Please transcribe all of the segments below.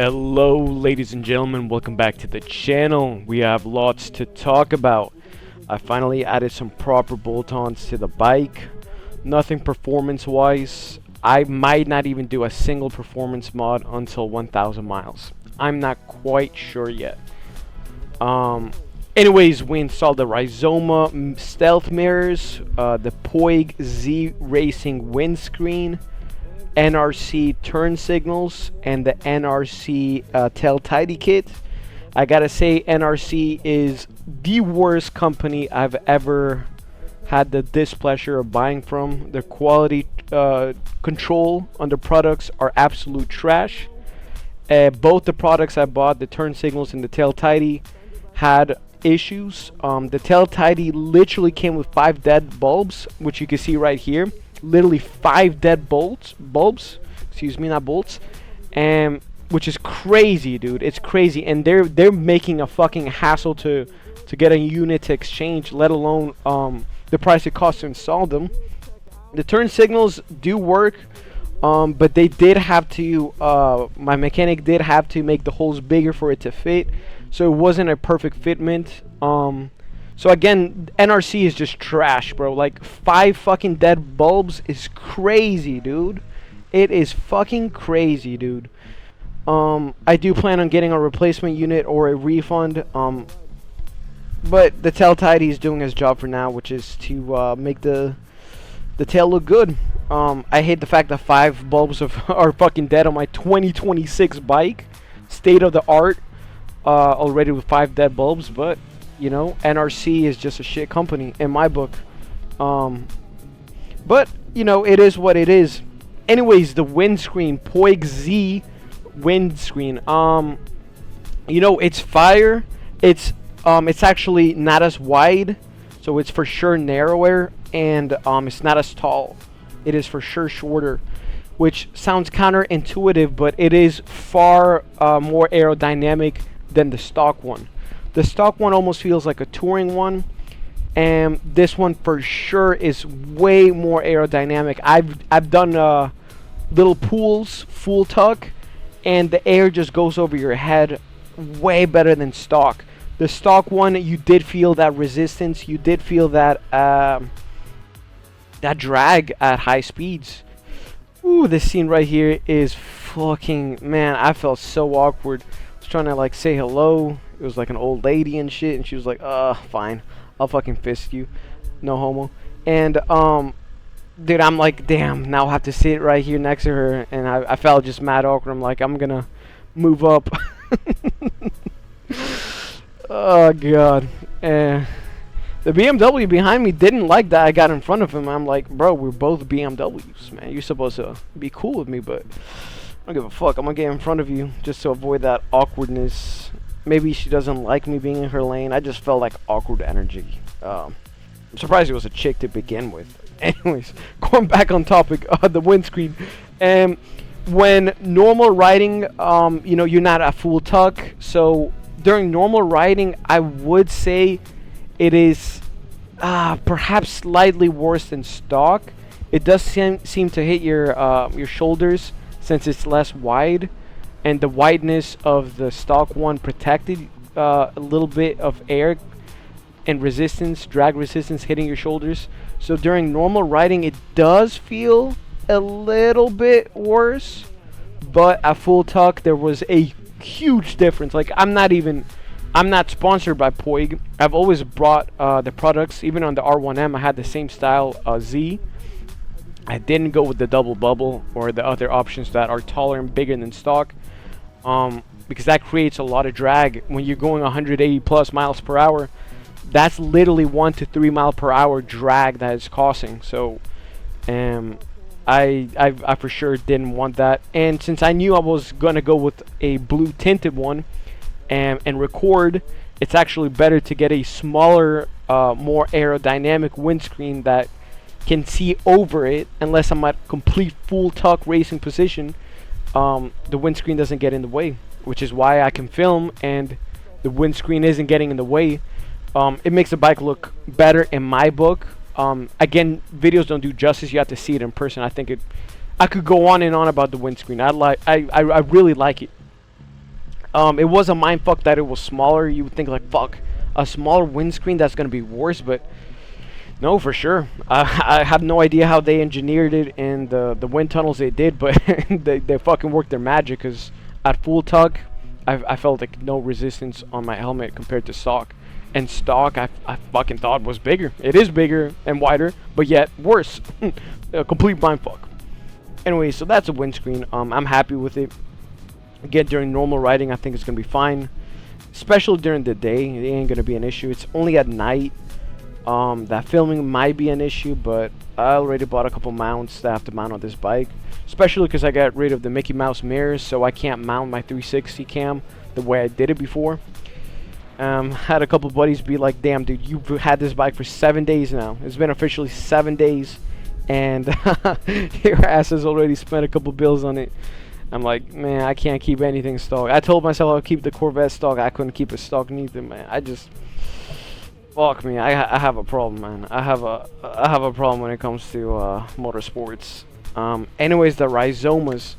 Hello ladies and gentlemen, welcome back to the channel. We have lots to talk about. I finally added some proper bolt-ons to the bike. Nothing performance wise. I might not even do a single performance mod until 1,000 miles. I'm not quite sure yet. Anyways, we installed the Rizoma stealth mirrors, the Puig Z Racing windscreen, NRC turn signals, and the NRC tail tidy kit. I gotta say, NRC is the worst company I've ever had the displeasure of buying from. Their quality control on the products are absolute trash. Both the products I bought, the turn signals and the tail tidy, had issues. The tail tidy literally came with 5 dead bulbs, which you can see right here. Literally 5 dead bulbs, excuse me, not bolts, and which is crazy, dude. It's crazy, and they're making a fucking hassle to get a unit to exchange, let alone the price it costs to install them. The turn signals do work, but they did have to my mechanic did have to make the holes bigger for it to fit, so it wasn't a perfect fitment. So again, NRC is just trash, bro. Like 5 fucking dead bulbs is crazy, dude. It is fucking crazy, dude. I do plan on getting a replacement unit or a refund. But the tail tidy is doing his job for now, which is to make the tail look good. I hate the fact that 5 bulbs are fucking dead on my 2026 bike. State of the art, already with 5 dead bulbs, but you know, NRC is just a shit company in my book. But you know, it is what it is. Anyways, the windscreen, Puig Z windscreen. You know, it's fire. It's actually not as wide, so it's for sure narrower, and it's not as tall. It is for sure shorter, which sounds counterintuitive, but it is far more aerodynamic than the stock one. The stock one almost feels like a touring one, and this one for sure is way more aerodynamic. I've done little pools, full tuck, and the air just goes over your head way better than stock. The stock one, you did feel that resistance, you did feel that that drag at high speeds. Ooh, this scene right here is fucking, man, I felt so awkward. I was trying to like say hello. It was like an old lady and shit, and she was like, fine, I'll fucking fist you, no homo. And dude, I'm like, damn, now I have to sit right here next to her, and I felt just mad awkward. I'm like, I'm gonna move up. Oh god. The BMW behind me didn't like that I got in front of him. I'm like, bro, we're both BMWs, man. You're supposed to be cool with me, but I don't give a fuck. I'm gonna get in front of you just to avoid that awkwardness. Maybe she doesn't like me being in her lane. I just felt like awkward energy. I'm surprised it was a chick to begin with. Anyways, going back on topic, the windscreen. When normal riding, you know, you're not a full tuck. So during normal riding, I would say it is perhaps slightly worse than stock. It does seem to hit your shoulders since it's less wide. And the wideness of the stock one protected a little bit of air and resistance, drag resistance hitting your shoulders. So during normal riding, it does feel a little bit worse. But at full tuck, there was a huge difference. Like, I'm not sponsored by Puig. I've always brought the products. Even on the R1M, I had the same style Z. I didn't go with the double bubble or the other options that are taller and bigger than stock. Because that creates a lot of drag when you're going 180 plus miles per hour. That's literally 1 to 3 mile per hour drag that is causing. So I for sure didn't want that. And since I knew I was gonna go with a blue tinted one and record, it's actually better to get a smaller, more aerodynamic windscreen that can see over it. Unless I'm at complete full tuck racing position, the windscreen doesn't get in the way, which is why I can film and the windscreen isn't getting in the way. It makes the bike look better in my book. Again, videos don't do justice. You have to see it in person. I think I could go on and on about the windscreen. I really like it. It was a mind fuck that it was smaller. You would think like, fuck, a smaller windscreen that's gonna be worse, but no, for sure. I have no idea how they engineered it in the wind tunnels they did, but they fucking worked their magic. Cause at full tug, I felt like no resistance on my helmet compared to stock. And stock, I fucking thought was bigger. It is bigger and wider, but yet worse. A complete mind fuck. Anyway, so that's a windscreen. I'm happy with it. Again, during normal riding, I think it's gonna be fine. Especially during the day, it ain't gonna be an issue. It's only at night that filming might be an issue, but I already bought a couple mounts that I have to mount on this bike. Especially because I got rid of the Mickey Mouse mirrors, so I can't mount my 360 cam the way I did it before. Had a couple buddies be like, damn dude, you've had this bike for 7 days now. It's been officially 7 days, and your ass has already spent a couple bills on it. I'm like, man, I can't keep anything stock. I told myself I'll keep the Corvette stock. I couldn't keep it stock neither, man. I just, fuck me. I have a problem, man. I have a problem when it comes to motorsports. Anyways, the Rizomas,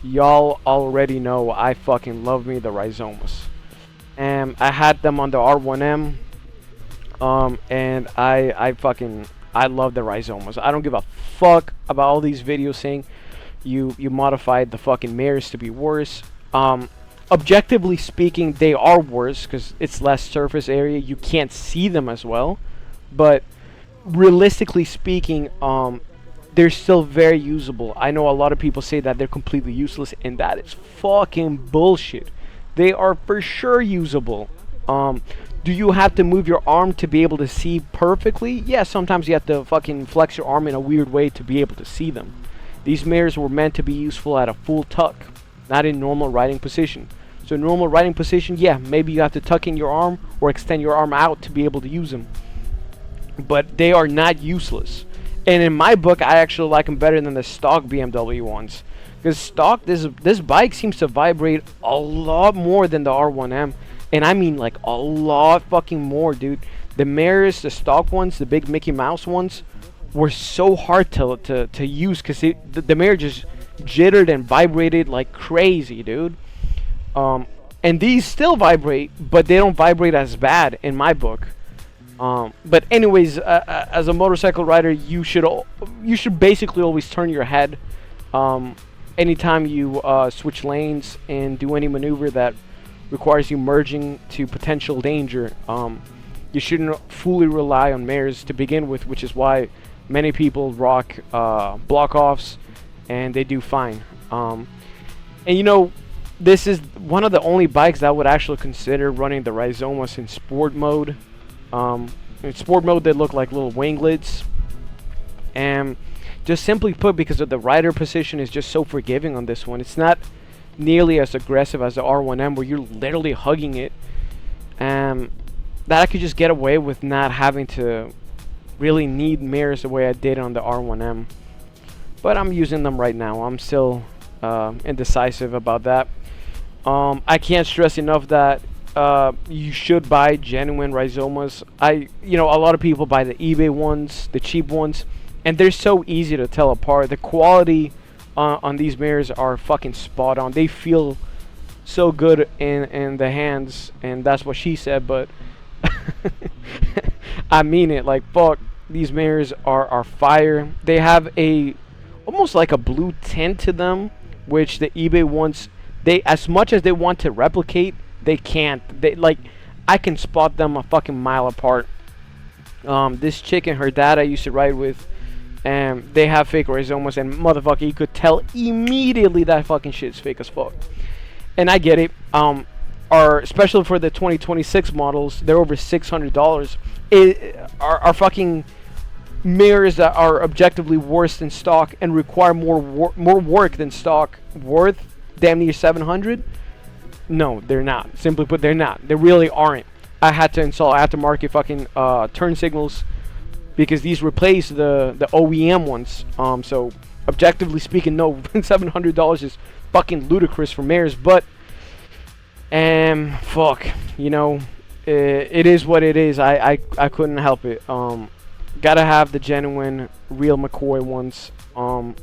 y'all already know I fucking love me the Rizomas. I had them on the R1M, and I love the Rizomas. I don't give a fuck about all these videos saying you modified the fucking mirrors to be worse. Objectively speaking, they are worse because it's less surface area. You can't see them as well, but realistically speaking, they're still very usable. I know a lot of people say that they're completely useless, and that is fucking bullshit. They are for sure usable. Do you have to move your arm to be able to see perfectly? Yeah, sometimes you have to fucking flex your arm in a weird way to be able to see them. These mirrors were meant to be useful at a full tuck, not in normal riding position. So normal riding position, yeah, maybe you have to tuck in your arm or extend your arm out to be able to use them. But they are not useless. And in my book, I actually like them better than the stock BMW ones. Because stock, this bike seems to vibrate a lot more than the R1M. And I mean like a lot fucking more, dude. The mirrors, the stock ones, the big Mickey Mouse ones, were so hard to use because the mirror just jittered and vibrated like crazy, dude. And these still vibrate, but they don't vibrate as bad in my book. But anyways, as a motorcycle rider, you should basically always turn your head anytime you switch lanes and do any maneuver that requires you merging to potential danger. You shouldn't fully rely on mirrors to begin with, which is why many people rock block offs and they do fine. And you know, this is one of the only bikes that I would actually consider running the Rizomas in sport mode. In sport mode, they look like little winglets, and just simply put, because of the rider position is just so forgiving on this one. It's not nearly as aggressive as the R1M, where you're literally hugging it. That I could just get away with not having to really need mirrors the way I did on the R1M. But I'm using them right now. I'm still indecisive about that. I can't stress enough that you should buy genuine Rizomas. A lot of people buy the eBay ones, the cheap ones, and they're so easy to tell apart. The quality on these mirrors are fucking spot on. They feel so good in the hands, and that's what she said, but I mean it. Like, fuck, these mirrors are fire. They have almost like a blue tint to them, which the eBay ones, as much as they want to replicate, they can't. I can spot them a fucking mile apart. This chick and her dad I used to ride with, and they have fake Rizomas, and motherfucker, you could tell immediately that fucking shit's fake as fuck. And I get it. Especially for the 2026 models, they're over $600. Are fucking mirrors that are objectively worse than stock and require more work than stock worth damn near $700? No, they're not. Simply put, they're not. They really aren't. I had to install aftermarket fucking turn signals because these replace the OEM ones. So objectively speaking, no, $700 is fucking ludicrous for mirrors. But fuck, it is what it is. I couldn't help it. Gotta have the genuine, real McCoy ones. And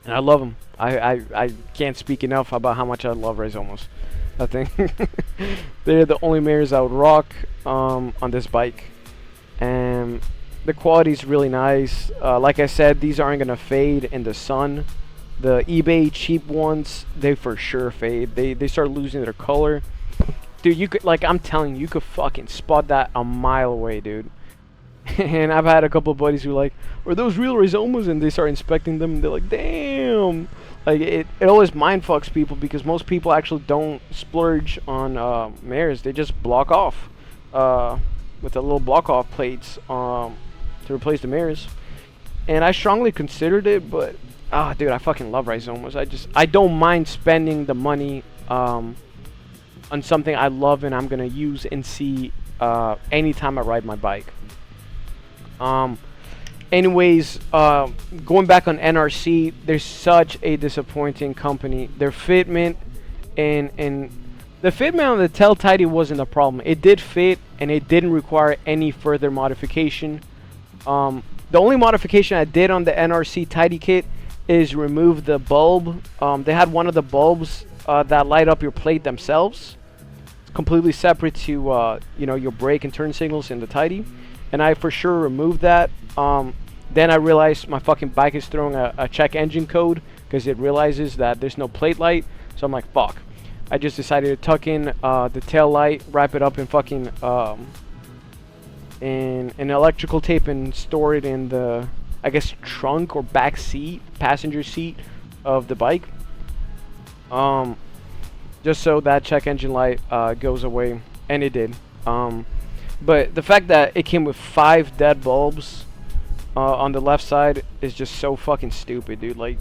I love them. I can't speak enough about how much I love Rizomas. I think. They're the only mirrors I would rock on this bike. And the quality is really nice. Like I said, these aren't gonna fade in the sun. The eBay cheap ones, they for sure fade. They start losing their color. Dude, you could, like, I'm telling you, you could fucking spot that a mile away, dude. And I've had a couple of buddies who are like, are those real Rizomas? And they start inspecting them, and they're like, damn. Like, it always mind fucks people, because most people actually don't splurge on mirrors. They just block off with the little block off plates to replace the mirrors. And I strongly considered it, but dude, I fucking love Rizomas. I don't mind spending the money on something I love and I'm gonna use and see anytime I ride my bike. Anyways, going back on NRC, they're such a disappointing company. Their fitment and the fitment on the tail tidy wasn't a problem. It did fit and it didn't require any further modification. The only modification I did on the NRC tidy kit is remove the bulb. They had one of the bulbs that light up your plate themselves. It's completely separate to you know, your brake and turn signals in the tidy, and I for sure removed that. Then I realized my fucking bike is throwing a check engine code because it realizes that there's no plate light. So I'm like, fuck. I just decided to tuck in the tail light, wrap it up in fucking in electrical tape, and store it in the, I guess, trunk or back seat, passenger seat of the bike. Just so that check engine light goes away, and it did. But the fact that it came with 5 dead bulbs on the left side is just so fucking stupid, dude. Like,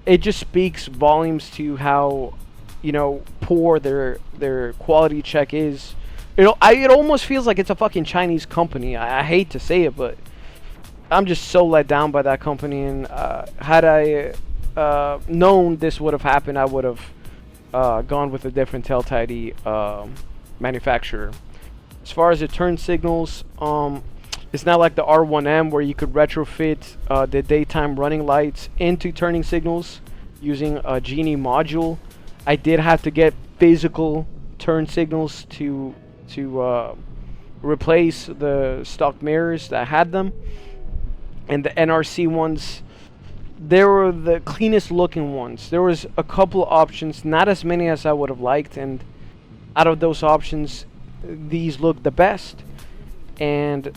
it just speaks volumes to how, you know, poor their quality check is. It almost feels like it's a fucking Chinese company. I hate to say it, but I'm just so let down by that company. And had I known this would have happened, I would have gone with a different tail tidy manufacturer. As far as the turn signals, it's not like the R1M where you could retrofit the daytime running lights into turning signals using a Genie module. I did have to get physical turn signals to replace the stock mirrors that had them. And the NRC ones, they were the cleanest looking ones. There was a couple of options, not as many as I would have liked, and out of those options, these look the best. And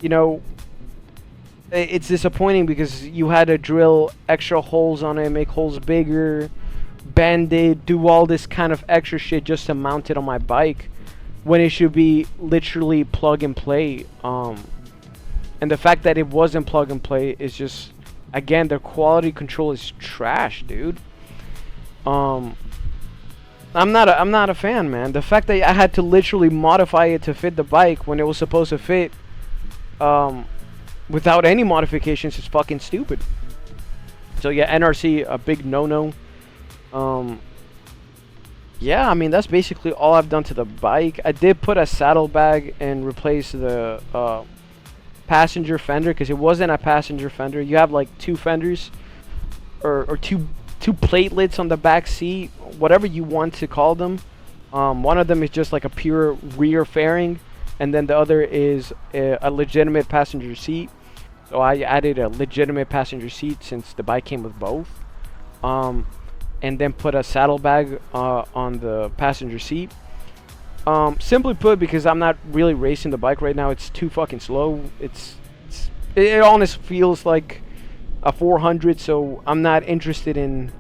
you know, it's disappointing because you had to drill extra holes on it, make holes bigger, bend it, do all this kind of extra shit just to mount it on my bike, when it should be literally plug and play. And the fact that it wasn't plug and play is just, again, the quality control is trash, dude. I'm not a fan, man. The fact that I had to literally modify it to fit the bike when it was supposed to fit without any modifications is fucking stupid. So yeah, NRC, a big no-no. Yeah, I mean, that's basically all I've done to the bike. I did put a saddlebag and replace the passenger fender, because it wasn't a passenger fender. You have like 2 fenders or two platelets on the back seat, whatever you want to call them. One of them is just like a pure rear fairing, and then the other is a legitimate passenger seat. So I added a legitimate passenger seat since the bike came with both. And then put a saddlebag on the passenger seat. Simply put, because I'm not really racing the bike right now. It's too fucking slow. It honestly feels like a 400, so I'm not interested in,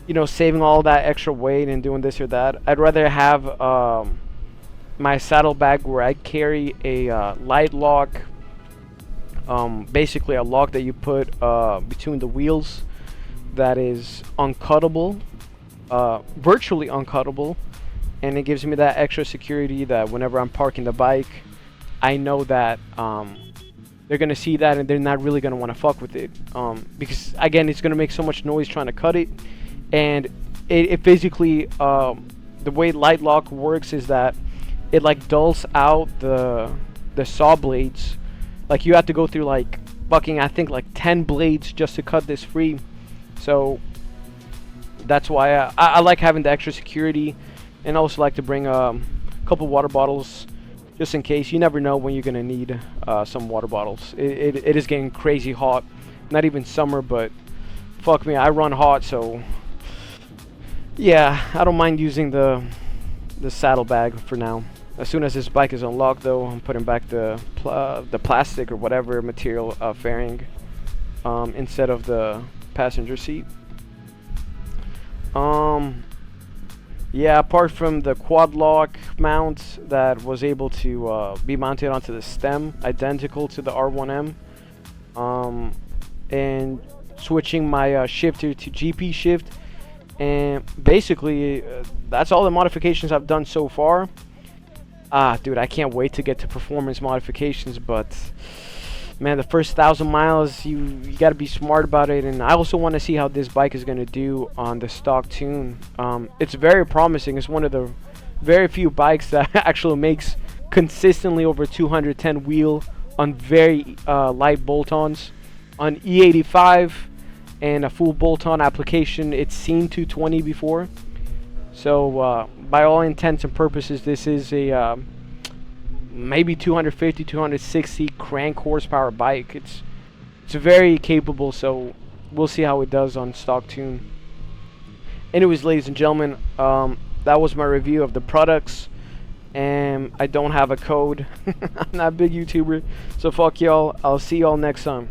you know, saving all that extra weight and doing this or that. I'd rather have my saddlebag where I carry a light lock, basically a lock that you put between the wheels, that is uncuttable, virtually uncuttable, and it gives me that extra security that whenever I'm parking the bike, I know that they're gonna see that and they're not really gonna want to fuck with it, because again, it's gonna make so much noise trying to cut it. And it physically, the way light lock works is that it like dulls out the saw blades. Like, you have to go through like fucking, I think, like 10 blades just to cut this free. So That's why I like having the extra security, and I also like to bring a couple water bottles just in case. You never know when you're gonna need some water bottles. It is getting crazy hot. Not even summer, but fuck me, I run hot, so yeah, I don't mind using the saddlebag for now. As soon as this bike is unlocked, though, I'm putting back the plastic or whatever material fairing instead of the passenger seat. Yeah, apart from the quad lock mount that was able to be mounted onto the stem, identical to the R1M, and switching my shifter to GP shift, and basically that's all the modifications I've done so far. Dude, I can't wait to get to performance modifications, but man, the first 1,000 miles, you got to be smart about it. And I also want to see how this bike is going to do on the stock tune. It's very promising. It's one of the very few bikes that actually makes consistently over 210 wheel on very light bolt-ons. On E85 and a full bolt-on application, it's seen 220 before. So by all intents and purposes, this is a maybe 250, 260 crank horsepower bike. It's very capable, so we'll see how it does on stock tune. Anyways, ladies and gentlemen, that was my review of the products, and I don't have a code. I'm not a big YouTuber, so fuck y'all. I'll see y'all next time.